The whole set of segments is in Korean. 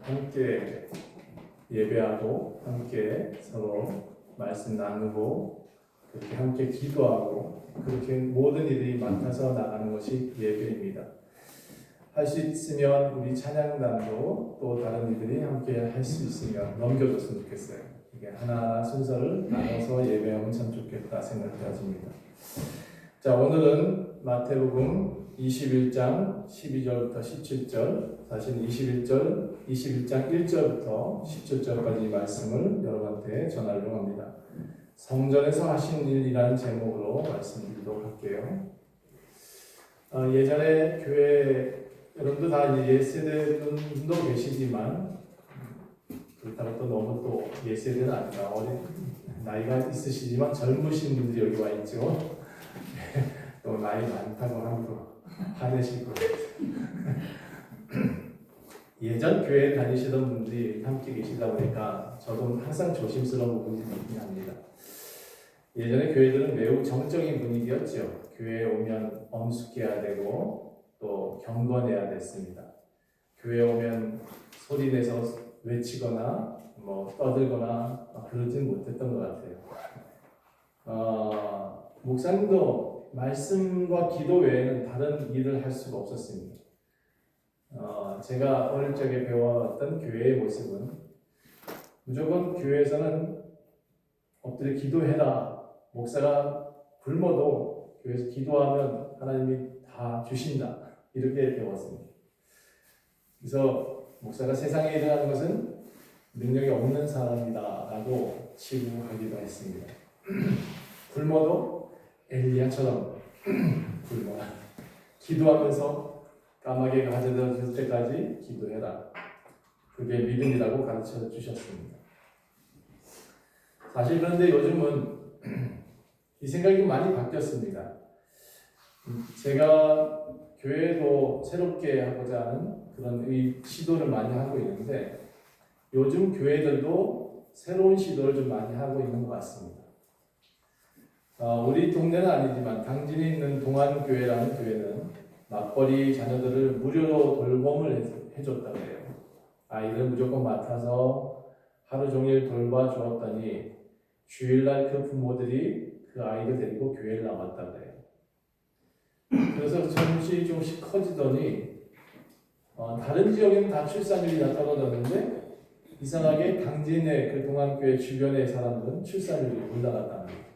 함께 예배하고 함께 서로 말씀 나누고 그렇게 함께 기도하고 그렇게 모든 일이 맡아서 나가는 것이 예배입니다. 할 수 있으면 우리 찬양단도 또 다른 이들이 함께 할 수 있으면 넘겨줬으면 좋겠어요. 이게 하나하나 순서를 나눠서 예배하면 참 좋겠다 생각이 가집니다. 자, 오늘은 마태복음 21장 12절부터 17절, 사실 21장 1절부터 17절까지 말씀을 여러분한테 전하려고 합니다. 성전에서 하신 일이라는 제목으로 말씀드리도록 할게요. 예전에 교회 여러분도 다 옛세대 분도 계시지만 그렇다고 또 너무 또 옛세대는 아니다. 어린 나이가 있으시지만 젊으신 분들이 여기 와 있죠. 또 나이 많다고 하고 화내실 것 같아요. 예전 교회에 다니시던 분들이 함께 계시다 보니까 저도 항상 조심스러운 부분이 있긴 합니다. 예전에 교회들은 매우 정적인 분위기였죠. 교회에 오면 엄숙해야 되고 또 경건해야 됐습니다. 교회에 오면 소리내서 외치거나 떠들거나 그러진 못했던 것 같아요. 목사님도 말씀과 기도 외에는 다른 일을 할 수가 없었습니다. 제가 어릴 적에 배워왔던 교회의 모습은 무조건 교회에서는 엎드려 기도해라. 목사가 굶어도 교회에서 기도하면 하나님이 다 주신다. 이렇게 배웠습니다. 그래서 목사가 세상에 일을 하는 것은 능력이 없는 사람이다 라고 치부하기도 했습니다. 굶어도 엘리야처럼 굶어라. 기도하면서 까마귀 가져다 줄 때까지 기도해라. 그게 믿음이라고 가르쳐 주셨습니다. 사실 그런데 요즘은 이 생각이 많이 바뀌었습니다. 제가 교회도 새롭게 하고자 하는 그런 시도를 많이 하고 있는데 요즘 교회들도 새로운 시도를 좀 많이 하고 있는 것 같습니다. 우리 동네는 아니지만 당진에 있는 동안교회라는 교회는 맞벌이 자녀들을 무료로 돌봄을 해줬다고 해요. 아이들 무조건 맡아서 하루 종일 돌봐주었더니 주일날 그 부모들이 그 아이를 데리고 교회를 나왔다고 해요. 그래서 조금씩 커지더니 다른 지역에는 다 출산율이 다 떨어졌는데 이상하게 당진의 그 동안교회 주변의 사람들은 출산율이 올라갔다는 거예요.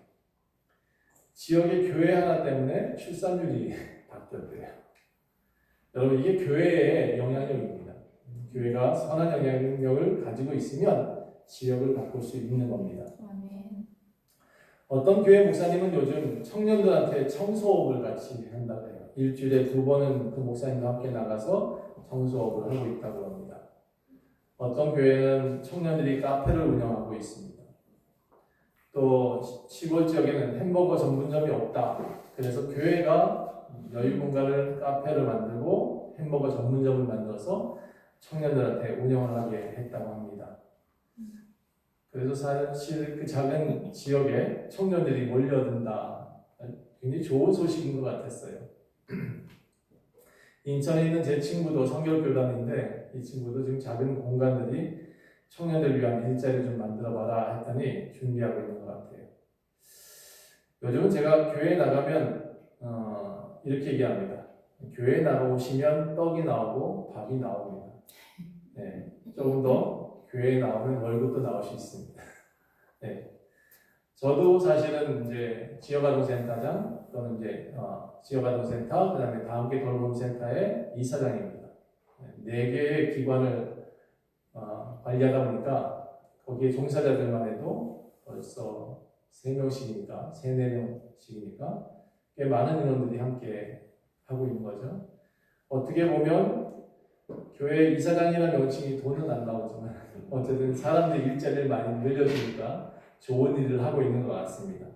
지역의 교회 하나 때문에 출산율이 바뀌었대요. 여러분 이게 교회의 영향력입니다. 교회가 선한 영향력을 가지고 있으면 지역을 바꿀 수 있는 겁니다. 아멘. 어떤 교회 목사님은 요즘 청년들한테 청소업을 같이 한다고 해요. 일주일에 2번은 그 목사님과 함께 나가서 청소업을 하고 있다고 합니다. 어떤 교회는 청년들이 카페를 운영하고 있습니다. 또 시골 지역에는 햄버거 전문점이 없다. 그래서 교회가 여유 공간을 카페를 만들고 햄버거 전문점을 만들어서 청년들한테 운영을 하게 했다고 합니다. 그래서 사실 그 작은 지역에 청년들이 몰려든다. 굉장히 좋은 소식인 것 같았어요. 인천에 있는 제 친구도 성결교단인데 이 친구도 지금 작은 공간들이 청년들을 위한 일자리를 좀 만들어봐라 했더니 준비하고 있는 것 같아요. 요즘은 제가 교회에 나가면 이렇게 얘기합니다. 교회에 나오시면 떡이 나오고 밥이 나옵니다. 네, 조금 더 교회에 나오면 월급도 나올 수 있습니다. 네. 저도 사실은 이제 지역아동센터장 또는 이제 지역아동센터, 그다음에 다함께 돌봄센터의 이사장입니다. 4개의 기관을 관리하다 보니까 거기에 종사자들만 해도 벌써 3명씩이니까 4명씩이니까 꽤 많은 인원들이 함께 하고 있는 거죠. 어떻게 보면 교회 이사장이라는 명칭이 돈은 안 나오지만 어쨌든 사람들이 일자리를 많이 늘려주니까 좋은 일을 하고 있는 것 같습니다.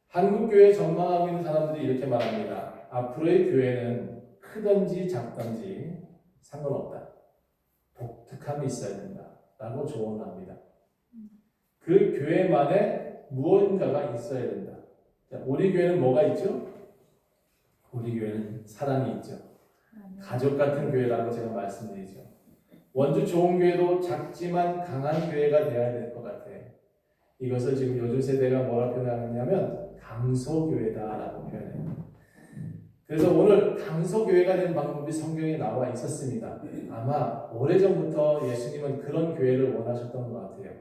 한국교회 전망하고 있는 사람들이 이렇게 말합니다. 앞으로의 교회는 크든지 작든지 상관없다. 독특함이 있어야 된다. 라고 조언을 합니다. 그 교회만의 무언가가 있어야 된다. 자, 우리 교회는 뭐가 있죠? 우리 교회는 사랑이 있죠. 가족 같은 교회라고 제가 말씀드리죠. 원주 좋은 교회도 작지만 강한 교회가 되어야 될 것 같아요. 이것을 지금 요즘 세대가 뭐라 표현하느냐면 강소교회다라고 표현해요. 그래서 오늘 강소교회가 되는 방법이 성경에 나와 있었습니다. 아마 오래전부터 예수님은 그런 교회를 원하셨던 것 같아요.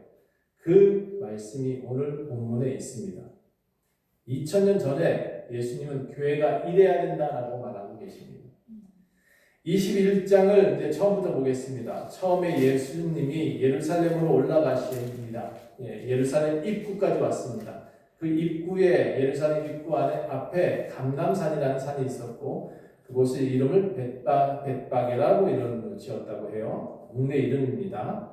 그 말씀이 오늘 본문에 있습니다. 2000년 전에 예수님은 교회가 이래야 된다라고 말하고 계십니다. 21장을 이제 처음부터 보겠습니다. 처음에 예수님이 예루살렘으로 올라가십니다. 예루살렘 입구까지 왔습니다. 그 입구에 예루살렘 입구 앞에 감람산이라는 산이 있었고 그곳의 이름을 벳바게라고 이름을 지었다고 해요. 동네 이름입니다.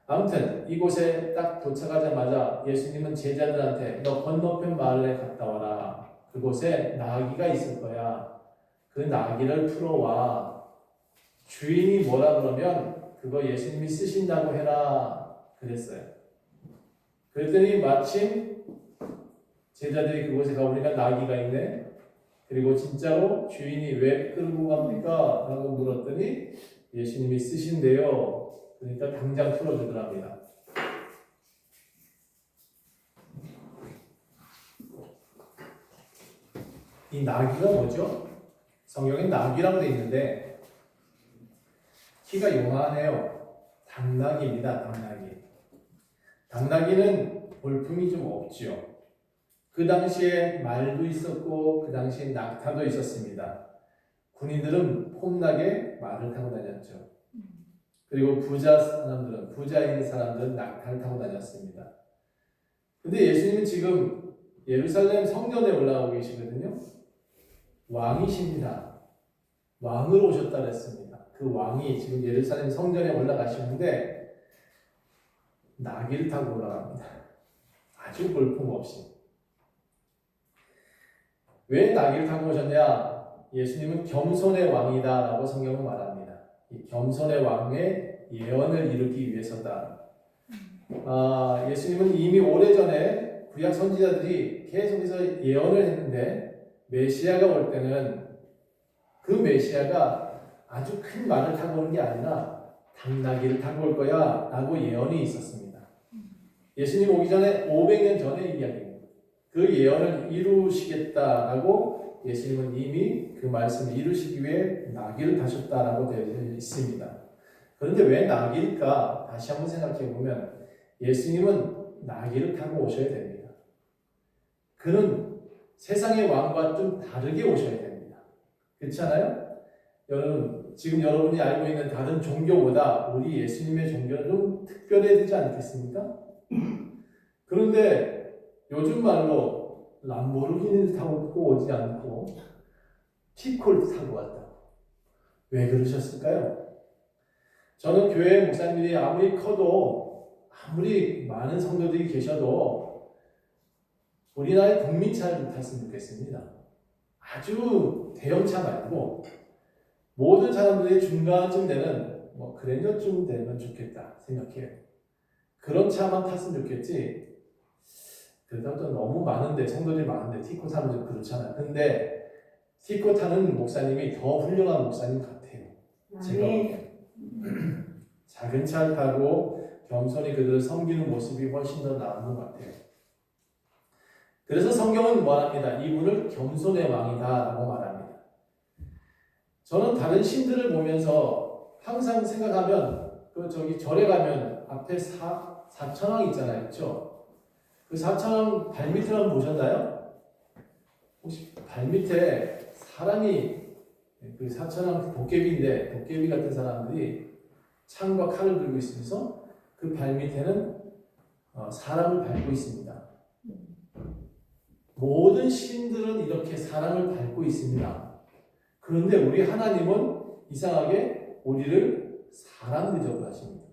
아무튼 이곳에 딱 도착하자마자 예수님은 제자들한테 너 건너편 마을에 갔다 와라. 그곳에 나귀가 있을 거야. 그 나귀를 풀어와. 주인이 뭐라 그러면 그거 예수님이 쓰신다고 해라. 그랬어요. 그랬더니 마침 제자들이 그곳에 가보니까 나귀가 있네. 그리고 진짜로 주인이 왜 끌고 갑니까? 라고 물었더니 예수님이 쓰신대요. 그러니까 당장 풀어주더랍니다. 이 나귀가 뭐죠? 성경엔 나귀라고 되어 있는데 키가 요만해요. 당나귀입니다. 당나귀. 당나귀는 볼품이 좀 없지요. 그 당시에 말도 있었고 그 당시에 낙타도 있었습니다. 군인들은 폼나게 말을 타고 다녔죠. 그리고 부자인 사람들은 낙타를 타고 다녔습니다. 근데 예수님은 지금 예루살렘 성전에 올라가고 계시거든요. 왕이십니다. 왕으로 오셨다 그랬습니다. 그 왕이 지금 예루살렘 성전에 올라가시는데 나귀를 타고 올라갑니다. 아주 볼품없이. 왜 나귀를 타고 오셨냐? 예수님은 겸손의 왕이다라고 성경은 말합니다. 이 겸손의 왕의 예언을 이루기 위해서다. 예수님은 이미 오래전에 구약 선지자들이 계속해서 예언을 했는데 메시아가 올 때는 그 메시아가 아주 큰 말을 타고 오는 게 아니라 당나귀를 타고 올 거야 라고 예언이 있었습니다. 예수님 오기 전에 500년 전의 이야기입니다. 그 예언을 이루시겠다라고 예수님은 이미 그 말씀을 이루시기 위해 나귀를 타셨다라고 되어 있습니다. 그런데 왜 나귀일까? 다시 한번 생각해 보면 예수님은 나귀를 타고 오셔야 됩니다. 그는 세상의 왕과 좀 다르게 오셔야 됩니다. 그렇지 않아요? 여러분, 지금 여러분이 알고 있는 다른 종교보다 우리 예수님의 종교는 좀 특별해야 되지 않겠습니까? 그런데 요즘 말로 람보르기니를 타고 오지 않고 피콜을 타고 왔다. 왜 그러셨을까요? 저는 교회 목사님들이 아무리 커도 아무리 많은 성도들이 계셔도 우리나라의 국민차를 탔으면 좋겠습니다. 아주 대형차 말고 모든 사람들이 중간쯤 되는 그랜저쯤 되면 좋겠다 생각해요. 그런 차만 탔으면 좋겠지. 그러다 또 너무 많은데 성도들이 많은데 티코 타면 좀 그렇잖아요. 근데 티코 타는 목사님이 더 훌륭한 목사님 같아요. 제가 작은 차를 타고 겸손히 그들을 섬기는 모습이 훨씬 더 나은 것 같아요. 그래서 성경은 말합니다. 이분을 겸손의 왕이다라고 말합니다. 저는 다른 신들을 보면서 항상 생각하면 절에 가면 앞에 사천왕 있잖아요. 그렇죠? 그 사천왕 발밑을 한번 보셨나요? 혹시 발밑에 사람이 그 사천왕 도깨비인데 도깨비 같은 사람들이 창과 칼을 들고 있으면서 그 발밑에는 사람을 밟고 있습니다. 모든 신들은 이렇게 사람을 밟고 있습니다. 그런데 우리 하나님은 이상하게 우리를 사람 대접을 하십니다.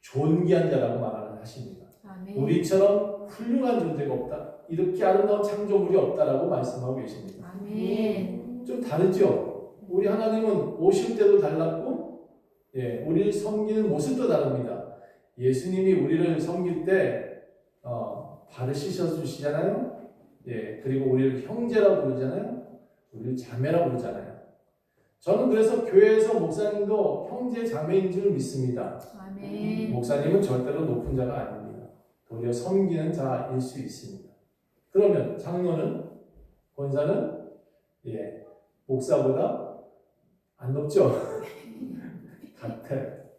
존귀한 자라고 말을 하십니다. 아멘. 우리처럼 훌륭한 존재가 없다. 이렇게 아름다운 창조물이 없다라고 말씀하고 계십니다. 아멘. 좀 다르죠? 우리 하나님은 오실 때도 달랐고 우리를 섬기는 모습도 다릅니다. 예수님이 우리를 섬길 때 발을 씻어주시잖아요. 그리고 우리를 형제라고 부르잖아요. 우리를 자매라고 부르잖아요. 저는 그래서 교회에서 목사님도 형제 자매인 줄 믿습니다. 아멘. 목사님은 절대로 높은 자가 아닙니다. 도리어 섬기는 자일 수 있습니다. 그러면 장로는, 권사는 목사보다 안 높죠?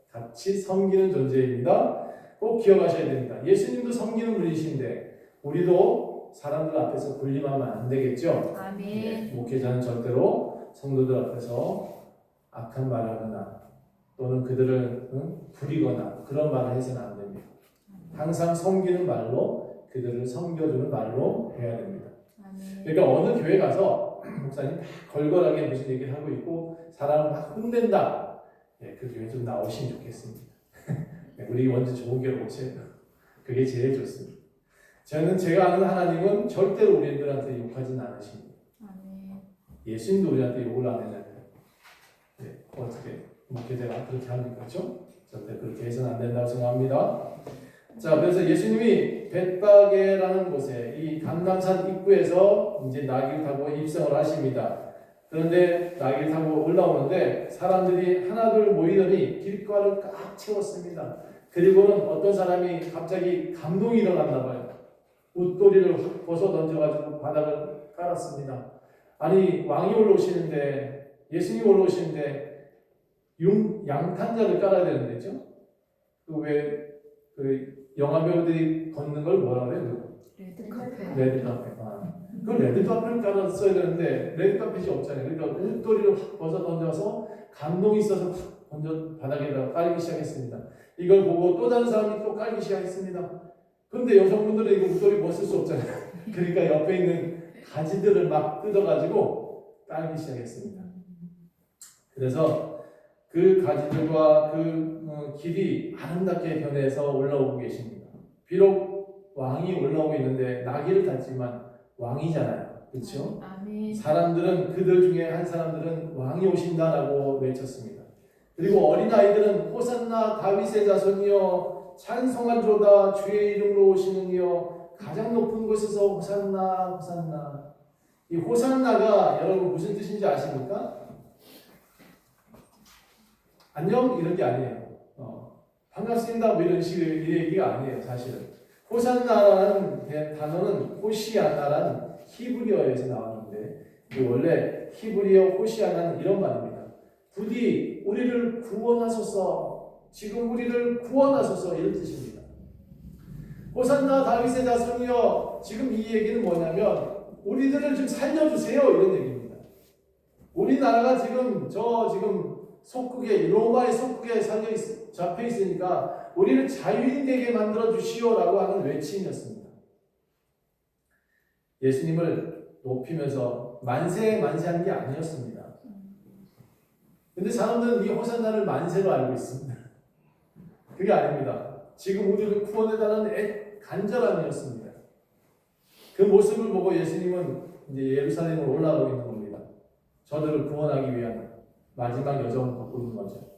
같이 섬기는 존재입니다. 꼭 기억하셔야 됩니다. 예수님도 섬기는 분이신데 우리도 사람들 앞에서 군림하면 안 되겠죠? 아멘. 목회자는 절대로 성도들 앞에서 악한 말을 하거나 또는 그들을 부리거나 그런 말을 해서는 안 됩니다. 항상 섬기는 말로, 그들을 섬겨주는 말로 해야 됩니다. 아멘. 그러니까 어느 교회 가서 목사님 막 걸걸하게 무슨 얘기를 하고 있고 사람을 막 혼낸다, 그 교회 좀 나오시면 좋겠습니다. 우리 먼저 좋은 교회 오세요. 그게 제일 좋습니다. 제가 아는 하나님은 절대로 우리들한테 욕하진 않으십니다. 아멘. 예수님도 우리한테 욕을 안 하잖아요. 어떻게 목회자가 그렇게 합니까? 그렇죠? 절대 그렇게 해서는 안 된다고 생각합니다. 자, 그래서 예수님이 벳바게라는 곳에 이 감람산 입구에서 이제 나귀를 타고 입성을 하십니다. 그런데 나귀를 타고 올라오는데 사람들이 하나둘 모이더니 길가를 꽉 채웠습니다. 그리고는 어떤 사람이 갑자기 감동이 일어났나 봐요. 웃도리를 확 벗어 던져가지고 바닥을 깔았습니다. 아니, 왕이 올라오시는데, 예수님이 올라오시는데 양탄자를 깔아야 되는데죠? 그 영화 배우들이 걷는 걸 뭐라 그래요? 레드카펫. 레드카펫. 그 레드카펫을 깔았어야 되는데 레드카펫이 없잖아요. 그러니까 웃도리를 확 벗어 던져서 감동이 있어서 확 던져 바닥에다가 깔기 시작했습니다. 이걸 보고 또 다른 사람이 또 깔기 시작했습니다. 그런데 여성분들은 이거 웃도리 벗을 수 없잖아요. 그러니까 옆에 있는 가지들을 막 뜯어가지고 깔기 시작했습니다. 그래서 그 가지들과 그 길이 아름답게 변해서 올라오고 계십니다. 비록 왕이 올라오고 있는데 나귀를 탔지만 왕이잖아요. 그렇죠? 아멘. 사람들은 그들 중에 한 사람들은 왕이 오신다라고 외쳤습니다. 그리고 어린아이들은 호산나 다윗의 자손이여 찬송한조다 주의 이름으로 오시는 이여 가장 높은 곳에서 호산나 호산나. 이 호산나가 여러분 무슨 뜻인지 아십니까? 안녕 이런 게 아니에요. 반갑습니다 뭐 이런 식의 얘기가 아니에요. 사실은 호산나라는 단어는 호시아나라는 히브리어에서 나왔는데 원래 히브리어 호시아나는 이런 말입니다. 부디 우리를 구원하소서, 지금 우리를 구원하소서 이런 뜻입니다. 호산나 다윗의 자손이여, 지금 이 얘기는 뭐냐면 우리들을 좀 살려주세요 이런 얘기입니다. 우리나라가 지금 속국에 로마의 속국에 잡혀 있으니까 우리를 자유인 되게 만들어 주시오라고 하는 외침이었습니다. 예수님을 높이면서 만세하는 게 아니었습니다. 근데 사람들은 이 호산나를 만세로 알고 있습니다. 그게 아닙니다. 지금 우리를 구원해달라는 간절함이었습니다. 그 모습을 보고 예수님은 이제 예루살렘으로 올라가고 있는 겁니다. 저들을 구원하기 위한 마지막 여정을 걷고 있는 거죠.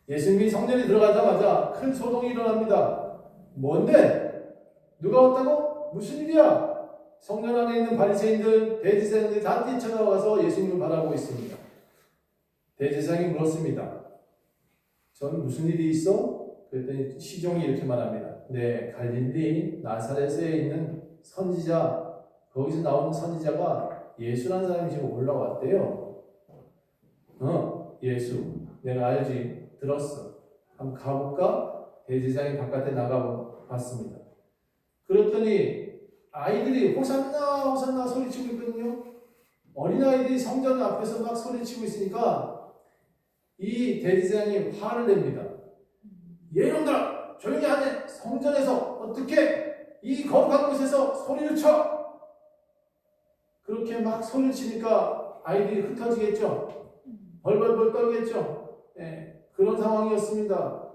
예수님이 성전에 들어가자마자 큰 소동이 일어납니다. 뭔데? 누가 왔다고? 무슨 일이야? 성전 안에 있는 바리새인들, 대제사장들이 다 뛰쳐나와서 예수님을 바라보고 있습니다. 대제사장이 물었습니다. 전 무슨 일이 있어? 그랬더니 시종이 이렇게 말합니다. 네, 갈릴리 나사렛에 있는 선지자, 거기서 나오는 선지자가 예수라는 사람이 지금 올라왔대요. 예수. 내가 알지. 들었어. 한번 가볼까? 대제사장이 바깥에 나가봤습니다. 그랬더니 아이들이 호산나 호산나 소리치고 있거든요. 어린아이들이 성전 앞에서 막 소리치고 있으니까 이 대제사장이 화를 냅니다. 얘놈들아 조용히 하네. 성전에서 어떻게 이 거룩한 곳에서 소리를 쳐? 그렇게 막 소리를 치니까 아이들이 흩어지겠죠. 벌벌벌 떨겠죠. 그런 상황이었습니다.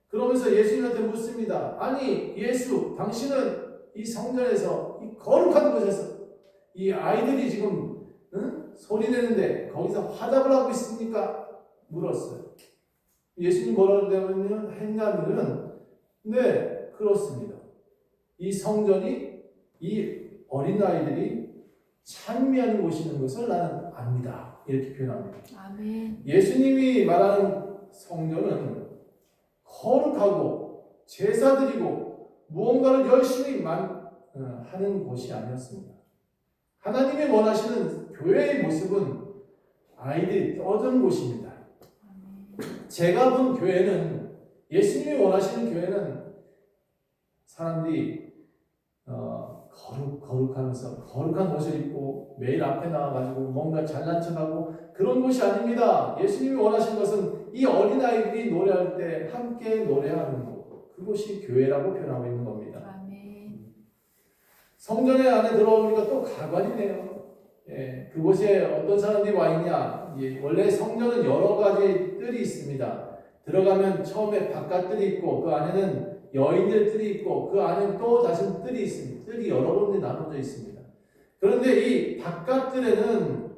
그러면서 예수님한테 묻습니다. 아니 예수, 당신은 이 성전에서 이 거룩한 곳에서 이 아이들이 지금 소리내는데 거기서 화답을 하고 있습니까? 물었어요. 예수님 뭐라고 했냐면 네, 그렇습니다. 이 성전이 이 어린아이들이 찬미하는 곳이는 것을 나는 압니다. 이렇게 표현합니다. 아멘. 예수님이 말하는 성전은 거룩하고 제사드리고 무언가를 열심히 하는 곳이 아니었습니다. 하나님이 원하시는 교회의 모습은 아이들이 떠드는 곳입니다. 제가 본 교회는, 예수님이 원하시는 교회는 사람들이 거룩하면서 거룩한 옷을 입고 매일 앞에 나와가지고 뭔가 잘난 척하고 그런 곳이 아닙니다. 예수님이 원하시는 것은 이 어린아이들이 노래할 때 함께 노래하는 곳, 그곳이 교회라고 표현하고 있는 겁니다. 아멘. 성전에 안에 들어오니까 또 가관이네요. 예, 그곳에 어떤 사람들이 와 있냐? 예, 원래 성전은 여러 가지 뜰이 있습니다. 들어가면 처음에 바깥 뜰이 있고 그 안에는 여인들 뜰이 있고 그 안에 또 다시 뜰이 있습니다. 뜰이 여러 군데 나눠져 있습니다. 그런데 이 바깥 뜰에는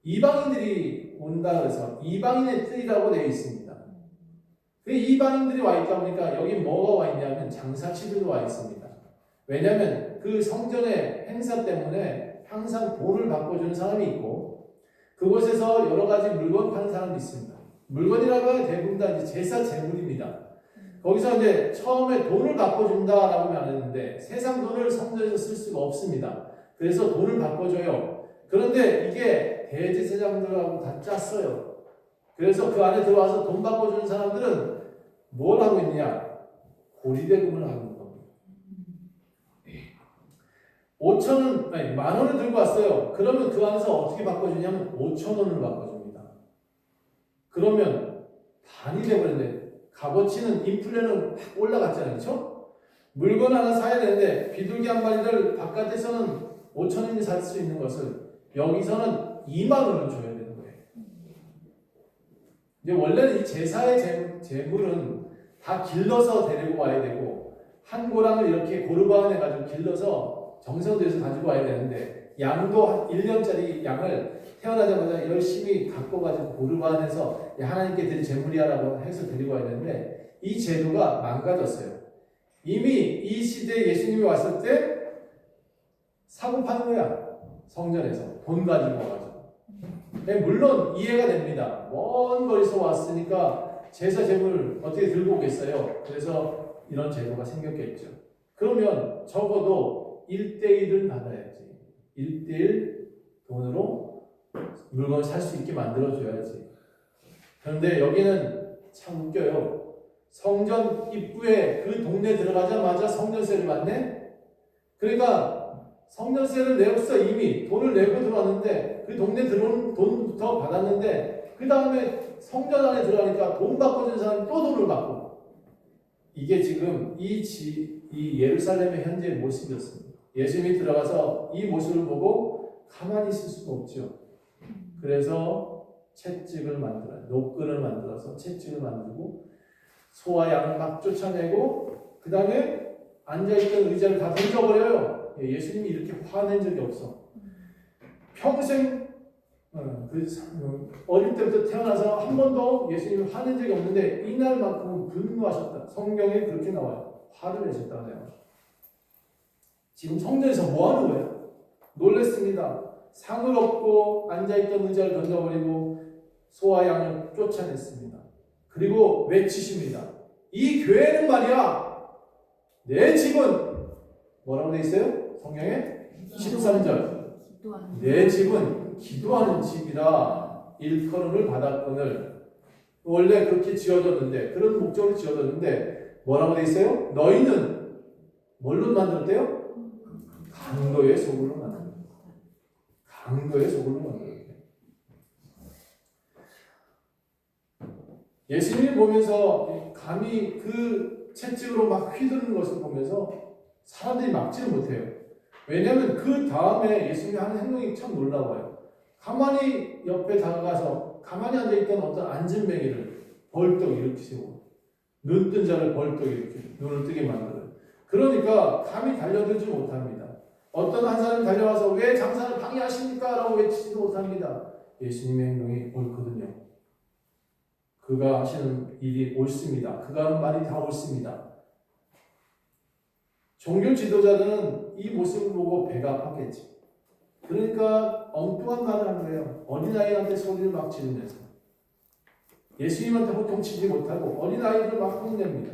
이방인들이 온다 그래서 이방인의 뜰이라고 되어 있습니다. 그 이방인들이 와 있다 보니까 여기 뭐가 와 있냐면 장사치들도 와 있습니다. 왜냐하면 그 성전의 행사 때문에 항상 돈을 바꿔주는 사람이 있고 그곳에서 여러 가지 물건 파는 사람이 있습니다. 물건이라고 하면 대부분 다 이제 제사 제물입니다. 거기서 이제 처음에 돈을 바꿔준다라고 말했는데 세상 돈을 성전에서 쓸 수가 없습니다. 그래서 돈을 바꿔줘요. 그런데 이게 대제사장들하고 다 짰어요. 그래서 그 안에 들어와서 돈 바꿔주는 사람들은 뭘 하고 있느냐? 고리대금을 하고 있는 겁니다. 10,000원 들고 왔어요. 그러면 그 안에서 어떻게 바꿔주냐면 5,000원을 바꿔줍니다. 그러면 반이 되버렸는데 값어치는 인플레는 확 올라갔잖아요. 그렇죠? 물건 하나 사야 되는데 비둘기 한 마리를 바깥에서는 5,000원이 살 수 있는 것을 여기서는 2만 원을 줘야 되는 거예요. 이제 원래는 이 제사의 제물은 다 길러서 데리고 와야 되고 한 고랑을 이렇게 고르바안 해가지고 길러서 정성들여서 가지고 와야 되는데 양도 한 1년짜리 양을 태어나자마자 열심히 갖고 가지고 고르바안해서 하나님께 드릴 제물이야라고 해서 데리고 와야 되는데 이 제도가 망가졌어요. 이미 이 시대에 예수님이 왔을 때 사고 파는 거야. 성전에서 돈 가지고 와가지고. 물론 이해가 됩니다. 먼 거리서 왔으니까 제사 제물 어떻게 들고 오겠어요. 그래서 이런 제도가 생겼겠죠. 그러면 적어도 1대1은 받아야지. 1대1 돈으로 물건을 살 수 있게 만들어줘야지. 그런데 여기는 참 웃겨요. 성전 입구에 그 동네 들어가자마자 성전세를 받네? 그러니까 성전세를 내었어. 이미 돈을 내고 들어왔는데 그 동네 들어온 돈부터 받았는데 그 다음에 성전 안에 들어가니까 돈 바꿔준 사람이 또 돈을 받고. 이게 지금 이 예루살렘의 현재의 모습이었습니다. 예수님이 들어가서 이 모습을 보고 가만히 있을 수가 없죠. 그래서 채찍을 만들어요. 노끈을 만들어서 채찍을 만들고 소와 양을 막 쫓아내고 그 다음에 앉아있던 의자를 다 던져버려요. 예수님이 이렇게 화낸 적이 없어. 평생 어릴 때부터 태어나서 한 번도 예수님이 화낸 적이 없는데 이날만큼은 분노하셨다. 성경에 그렇게 나와요. 화를 내셨다네요. 지금 성전에서 뭐 하는 거예요? 놀랬습니다. 상을 얻고 앉아있던 의자를 던져버리고 소와 양을 쫓아냈습니다. 그리고 외치십니다. 이 교회는 말이야, 내 집은 뭐라고 돼 있어요? 성경에 13절. 내 집은 기도하는 집이라 일컬음을 받았거늘. 원래 그렇게 지어졌는데, 그런 목적으로 지어졌는데 뭐라고 돼 있어요? 너희는 뭘로 만들었대요? 강도의 소굴로 만들었대요. 강도의 소굴로 만들었대요. 예수님을 보면서 감히 그 채찍으로 막 휘두르는 것을 보면서 사람들이 막지는 못해요. 왜냐하면 그 다음에 예수님이 하는 행동이 참 놀라워요. 가만히 옆에 다가가서 가만히 앉아있던 어떤 앉은뱅이를 벌떡 일으키시고 눈 뜬 자를 벌떡 일으키고 눈을 뜨게 만들어요. 그러니까 감히 달려들지 못합니다. 어떤 한 사람이 달려와서 왜 장사를 방해하십니까? 라고 외치지도 못합니다. 예수님의 행동이 옳거든요. 그가 하시는 일이 옳습니다. 그가 하는 말이 다 옳습니다. 종교 지도자들은 이 모습을 보고 배가 아팠겠지. 그러니까 엉뚱한 말을 한 거예요. 어린아이한테 소리를 막 지르면서. 예수님한테 호통치지 못하고 어린아이들 막 혼냅니다.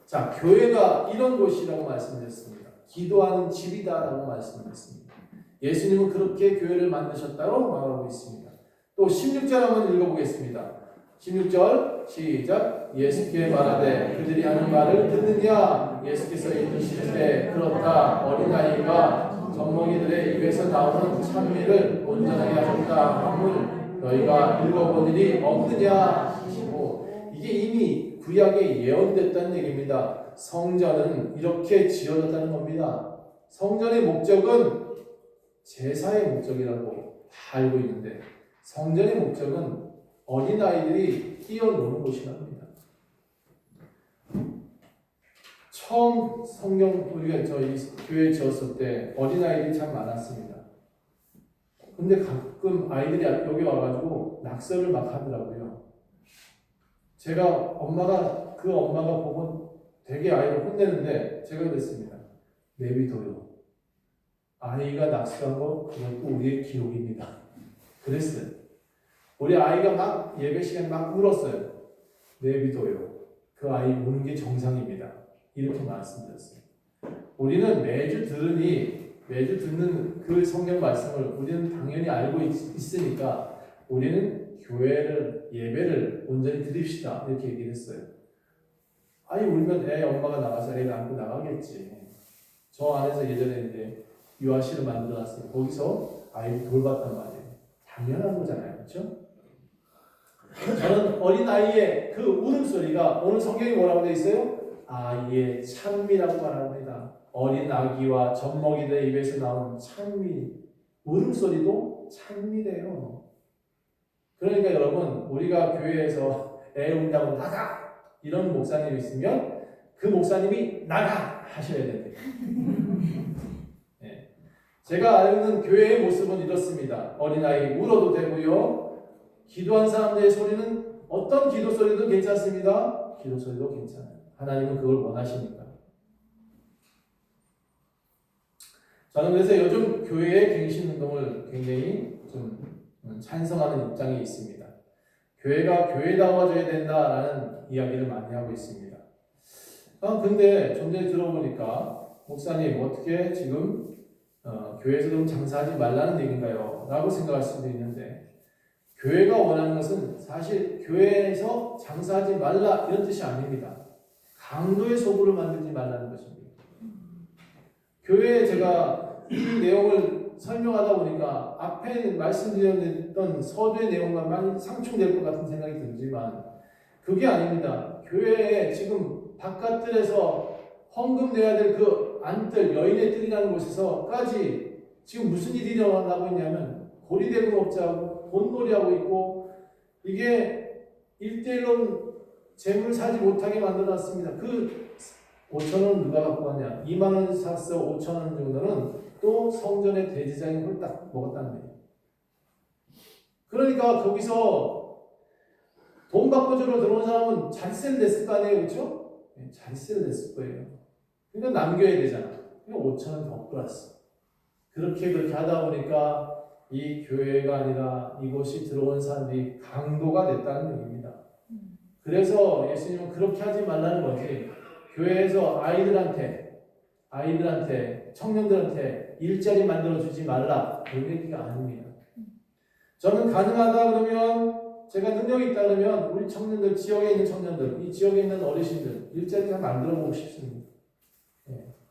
자, 교회가 이런 곳이라고 말씀드렸습니다. 기도하는 집이다라고 말씀드렸습니다. 예수님은 그렇게 교회를 만드셨다고 말하고 있습니다. 또 16절 한번 읽어보겠습니다. 16절 시작. 예수께 말하되 그들이 하는 말을 듣느냐. 예수께서 이르시되 그렇다. 어린아이가 젖먹이들의 입에서 나오는 찬미를 온전하게 하셨다 함을 너희가 읽어본 일이 없느냐 하시고, 이게 이미 구약에 예언됐다는 얘기입니다. 성전은 이렇게 지어졌다는 겁니다. 성전의 목적은 제사의 목적이라고 다 알고 있는데 성전의 목적은 어린아이들이 뛰어노는 곳이랍니다. 처음 성경 우리가 저희 교회 지었을 때 어린아이들이 참 많았습니다. 근데 가끔 아이들이 여기 와가지고 낙서를 막 하더라고요. 제가 그 엄마가 보면 되게 아이를 혼내는데 제가 그랬습니다. 내비둬요. 아이가 낙서한 거 그것도 우리의 기록입니다. 그랬어요. 우리 아이가 막 예배 시간에 막 울었어요. 내비둬요. 그 아이 우는 게 정상입니다. 이렇게 말씀드렸어요. 우리는 매주 듣는 그 성경 말씀을 우리는 당연히 알고 있으니까 우리는 예배를 온전히 드립시다. 이렇게 얘기를 했어요. 아이 울면 엄마가 나가서 애를 안고 나가겠지. 저 안에서 예전에 이제 유아실을 만들어놨어요. 거기서 아이를 돌봤단 말이에요. 당연한 거잖아요. 그렇죠? 저는 어린아이의 그 울음소리가 오늘 성경이 뭐라고 되어 있어요? 아이의 찬미라고 말합니다. 어린 아기와 젖먹이들의 입에서 나오는 찬미, 울음소리도 찬미래요. 그러니까 여러분, 우리가 교회에서 애 운다고 나가! 이런 목사님이 있으면 그 목사님이 나가! 하셔야 됩니다. 네. 제가 알고 있는 교회의 모습은 이렇습니다. 어린아이 울어도 되고요. 기도한 사람들의 소리는 어떤 기도 소리도 괜찮습니다. 기도 소리도 괜찮아요. 하나님은 그걸 원하시니까. 저는 그래서 요즘 교회의 갱신운동을 굉장히 좀 찬성하는 입장이 있습니다. 교회가 교회다워져야 된다라는 이야기를 많이 하고 있습니다. 근데 좀 전에 들어보니까 목사님 어떻게 지금 교회에서 좀 장사하지 말라는 얘기인가요? 라고 생각할 수도 있는데, 교회가 원하는 것은 사실 교회에서 장사하지 말라 이런 뜻이 아닙니다. 강도의 소굴을 만들지 말라는 것입니다. 교회에 제가 이 내용을 설명하다 보니까 앞에 말씀드렸던 서두의 내용과 많이 상충될 것 같은 생각이 들지만 그게 아닙니다. 교회에 지금 바깥들에서 헌금 내야 될 그 안뜰, 여인의 뜰이라는 곳에서까지 지금 무슨 일이 일어나고 있냐면 고리대금업자하고 돈놀이하고 있고, 이게 1대1로 재물을 사지 못하게 만들어놨습니다. 그 5,000원 누가 갖고 왔냐? 2만원 샀어. 5,000원 정도는 또 성전의 대제사장이 홀딱 먹었다는 거예요. 그러니까 거기서 돈 받고 주러 들어온 사람은 자릿세를 냈을 거 아니에요, 그렇죠? 자릿세를 냈을 거예요. 그러니까 남겨야 되잖아. 그러니까 5,000원 더 플러스. 그렇게 하다 보니까 이 교회가 아니라 이곳이 들어온 사람들이 강도가 됐다는 얘기입니다. 그래서 예수님은 그렇게 하지 말라는 거지. 교회에서 아이들한테, 청년들한테 일자리 만들어주지 말라. 그런 얘기가 아닙니다. 저는 가능하다 그러면, 제가 능력이 있다 그러면 우리 청년들, 지역에 있는 청년들, 이 지역에 있는 어르신들 일자리 다 만들어 보고 싶습니다.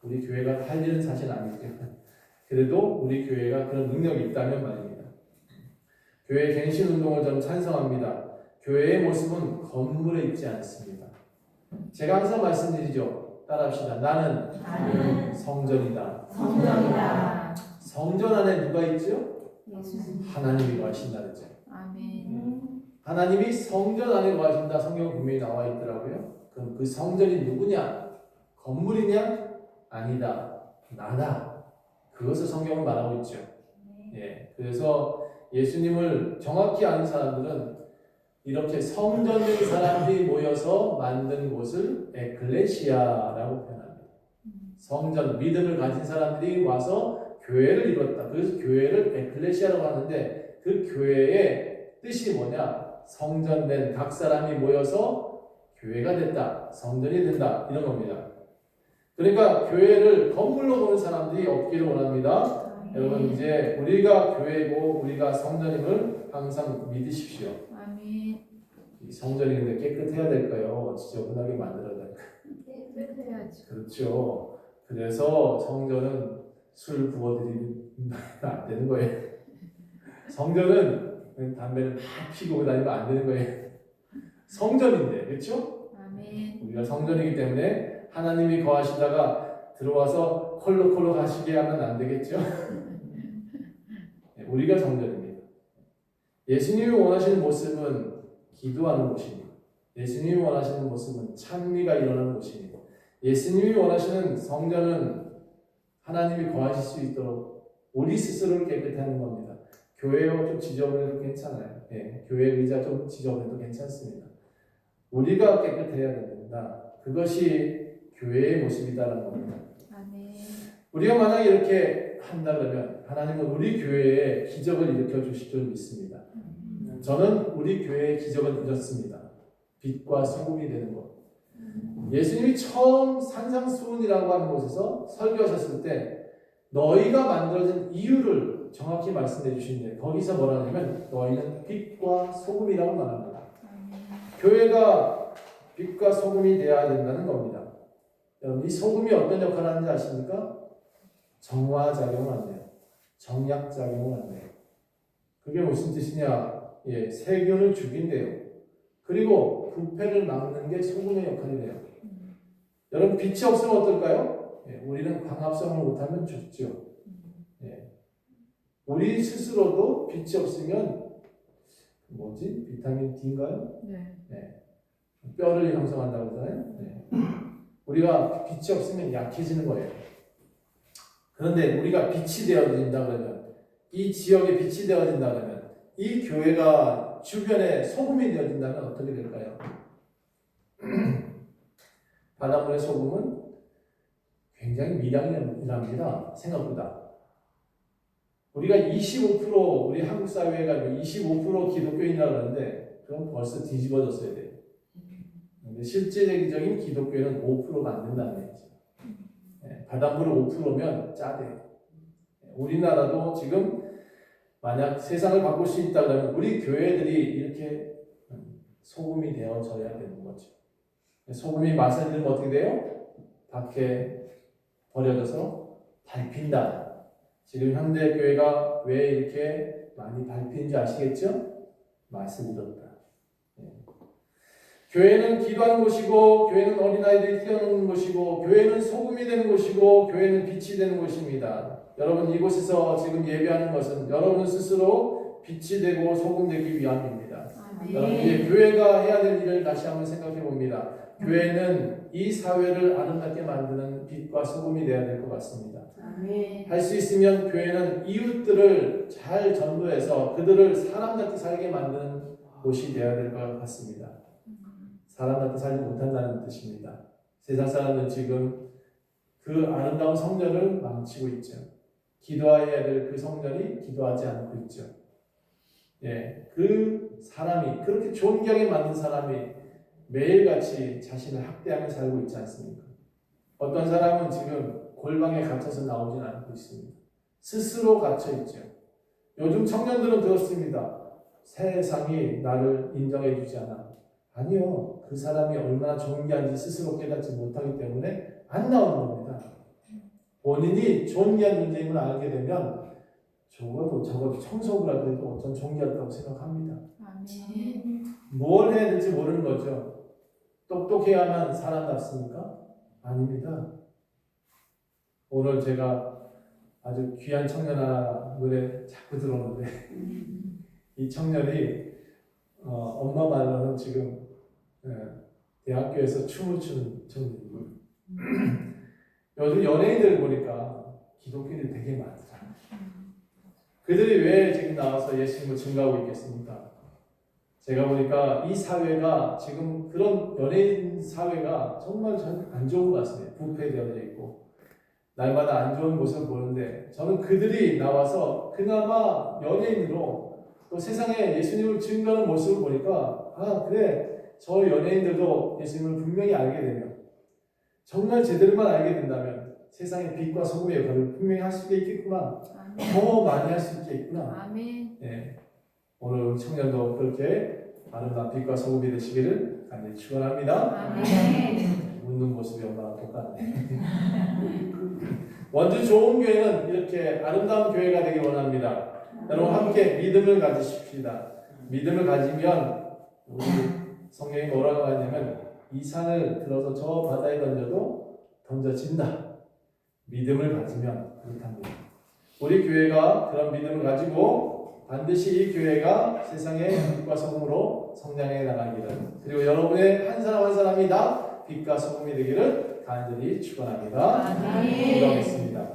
우리 교회가 할 일은 사실 아니기 때문에. 그래도 우리 교회가 그런 능력이 있다면 말입니다. 교회 갱신운동을 저는 찬성합니다. 교회의 모습은 건물에 있지 않습니다. 제가 항상 말씀드리죠. 따라합시다. 나는 성전이다. 성전 안에 누가 있죠? 하나님이 거하신다 그랬죠. 아멘. 하나님이 성전 안에 거하신다. 성경 분명히 나와 있더라고요. 그럼 그 성전이 누구냐? 건물이냐? 아니다. 나다. 그것을 성경은 말하고 있죠. 그래서 예수님을 정확히 아는 사람들은 이렇게 성전된 사람들이 모여서 만든 곳을 에클레시아라고 표현합니다. 성전, 믿음을 가진 사람들이 와서 교회를 이뤘다. 그래서 교회를 에클레시아라고 하는데 그 교회의 뜻이 뭐냐? 성전된 각 사람이 모여서 교회가 됐다. 성전이 된다. 이런 겁니다. 그러니까 교회를 건물로 보는 사람들이 없기를 원합니다. 여러분 이제 우리가 교회고 우리가 성전임을 항상 믿으십시오. 아멘. 이 성전이 근데 깨끗해야 될까요? 지저분하게 만들어야 될까요? 깨끗해야지. 그렇죠. 그래서 성전은 술 부어드리면 안 되는 거예요. 성전은 담배를 막 피고 다니면 안 되는 거예요. 성전인데, 그렇죠? 아멘. 우리가 성전이기 때문에 하나님이 거하시다가 들어와서 콜록콜록 하시게 하면 안 되겠죠? 네, 우리가 성전입니다. 예수님이 원하시는 모습은 기도하는 곳입니다. 예수님이 원하시는 모습은 찬미가 일어나는 곳입니다. 예수님이 원하시는 성전은 하나님이 거하실 수 있도록 우리 스스로를 깨끗게 하는 겁니다. 교회가 좀 지저분해도 괜찮아요. 예, 교회 의자 좀 지저분해도 괜찮습니다. 우리가 깨끗해야 된다. 그것이 교회의 모습이다라는 겁니다. 아멘. 우리가 만약에 이렇게 한다 그러면 하나님은 우리 교회에 기적을 일으켜 주실 줄 믿습니다. 저는 우리 교회의 기적을 이뤘습니다. 빛과 소금이 되는 것. 예수님이 처음 산상수훈이라고 하는 곳에서 설교하셨을 때 너희가 만들어진 이유를 정확히 말씀해 주시는데 거기서 뭐라 하냐면 너희는 빛과 소금이라고 말합니다. 교회가 빛과 소금이 되어야 된다는 겁니다. 여러분 이 소금이 어떤 역할을 하는지 아십니까? 정화작용을 한대요. 정약작용을 한대요. 그게 무슨 뜻이냐? 예, 세균을 죽인대요. 그리고 부패를 막는 게 소금의 역할이래요. 여러분 빛이 없으면 어떨까요? 예, 우리는 광합성을 못하면 죽죠. 예. 우리 스스로도 빛이 없으면 뭐지? 비타민 D인가요? 네. 네. 뼈를 형성한다고 하잖아요. 네. 우리가 빛이 없으면 약해지는 거예요. 그런데 우리가 빛이 되어진다 그러면 이 지역에 빛이 되어진다 그러면 이 교회가 주변에 소금이 되어진다면 어떻게 될까요? 바닷물의 소금은 굉장히 미량이랍니다. 생각보다. 우리가 25% 우리 한국 사회가 25% 기독교인이라고 하는데 그럼 벌써 뒤집어졌어야 돼요. 근데 실제적인 기독교는 5%가 안 된다는 얘기죠. 바닷물은 5%면 짜대요. 우리나라도 지금 만약 세상을 바꿀 수 있다면 우리 교회들이 이렇게 소금이 되어져야 되는 거죠. 소금이 맛을 잃으면 어떻게 돼요? 밖에 버려져서 밟힌다. 지금 현대 교회가 왜 이렇게 많이 밟히는지 아시겠죠? 맛을 잃었다. 교회는 기도하는 곳이고 교회는 어린아이들이 뛰어노는 곳이고 교회는 소금이 되는 곳이고 교회는 빛이 되는 곳입니다. 여러분 이곳에서 지금 예배하는 것은 여러분 스스로 빛이 되고 소금 되기 위함입니다. 여러분 이제 교회가 해야 될 일을 다시 한번 생각해 봅니다. 교회는 이 사회를 아름답게 만드는 빛과 소금이 되어야 될 것 같습니다. 할 수 있으면 교회는 이웃들을 잘 전도해서 그들을 사람답게 살게 만드는 곳이 되어야 될 것 같습니다. 사람답게 살지 못한다는 뜻입니다. 세상 사람들은 지금 그 아름다운 성전을 망치고 있죠. 기도해야 될 그 성전이 기도하지 않고 있죠. 예, 그 사람이 그렇게 존귀하게 만든 사람이 매일같이 자신을 학대하며 살고 있지 않습니까? 어떤 사람은 지금 골방에 갇혀서 나오진 않고 있습니다. 스스로 갇혀 있죠. 요즘 청년들은 들었습니다. 세상이 나를 인정해 주지 않아. 아니요. 그 사람이 얼마나 존귀한지 스스로 깨닫지 못하기 때문에 안 나오는 겁니다. 본인이 존귀한 존재임을 알게 되면 적어도 청소부라도 해도 어떤 존귀하다고 생각합니다. 아멘. 뭘 해야 될지 모르는 거죠. 똑똑해야만 사람답습니까? 아닙니다. 오늘 제가 아주 귀한 청년 하나 노래 자꾸 들었는데 이 청년이 엄마 말로는 지금 대학교에서 춤을 추는 청년이고 요즘 연예인들 보니까 기독교인이 되게 많더라. 그들이 왜 지금 나와서 예수님을 증거하고 있겠습니까? 제가 보니까 이 사회가 지금 그런 연예인 사회가 정말 안 좋은 것 같습니다. 부패되어져 있고 날마다 안 좋은 모습을 보는데 저는 그들이 나와서 그나마 연예인으로 또 세상에 예수님을 증거하는 모습을 보니까 아 그래 저 연예인들도 예수님을 분명히 알게 되면 정말 제대로만 알게 된다면 세상의 빛과 소금의 역할을 분명히 할 수 있겠구나. 더 많이 할 수 있겠구나. 아멘. 네. 오늘 청년도 그렇게 아름다운 빛과 소금이 되시기를 간절히 축원합니다. 아멘. 웃는 모습이 엄마랑 똑같네. 원주 좋은 교회는 이렇게 아름다운 교회가 되길 원합니다. 여러분 함께 믿음을 가지십시다. 믿음을 가지면 우리 성경이 뭐라고 하냐면 이 산을 들어서 저 바다에 던져도 던져진다. 믿음을 가지면 그렇답니다. 우리 교회가 그런 믿음을 가지고 반드시 이 교회가 세상의 빛과 소금으로 성장해 나가기를 그리고 여러분의 한 사람 한 사람이 다 빛과 소금이 되기를 간절히 축원합니다. 아멘. 기도하겠습니다.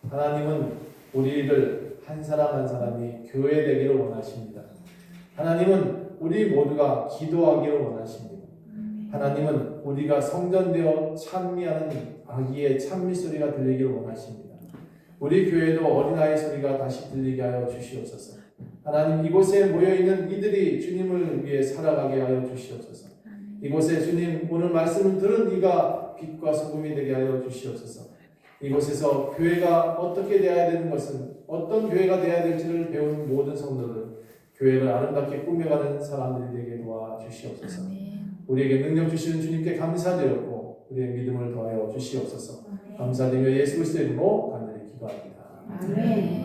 하나님은 우리를 한 사람 한 사람이 교회 되기를 원하십니다. 하나님은 우리 모두가 기도하기를 원하십니다. 하나님은 우리가 성전되어 찬미하는 아기의 찬미 소리가 들리기를 원하십니다. 우리 교회도 어린아이 소리가 다시 들리게 하여 주시옵소서. 하나님 이곳에 모여있는 이들이 주님을 위해 살아가게 하여 주시옵소서. 이곳에 주님 오늘 말씀을 들은 이가 빛과 소금이 되게 하여 주시옵소서. 이곳에서 교회가 어떻게 되어야 되는 것은 어떤 교회가 되어야 될지를 배운 모든 성도들 교회를 아름답게 꾸며가는 사람들이 되게 도와주시옵소서. 우리에게 능력 주시는 주님께 감사드렸고 우리의 믿음을 더하여 주시옵소서. 감사드리며 예수 그리스도의 이름으로 간절히 기도합니다. 아멘.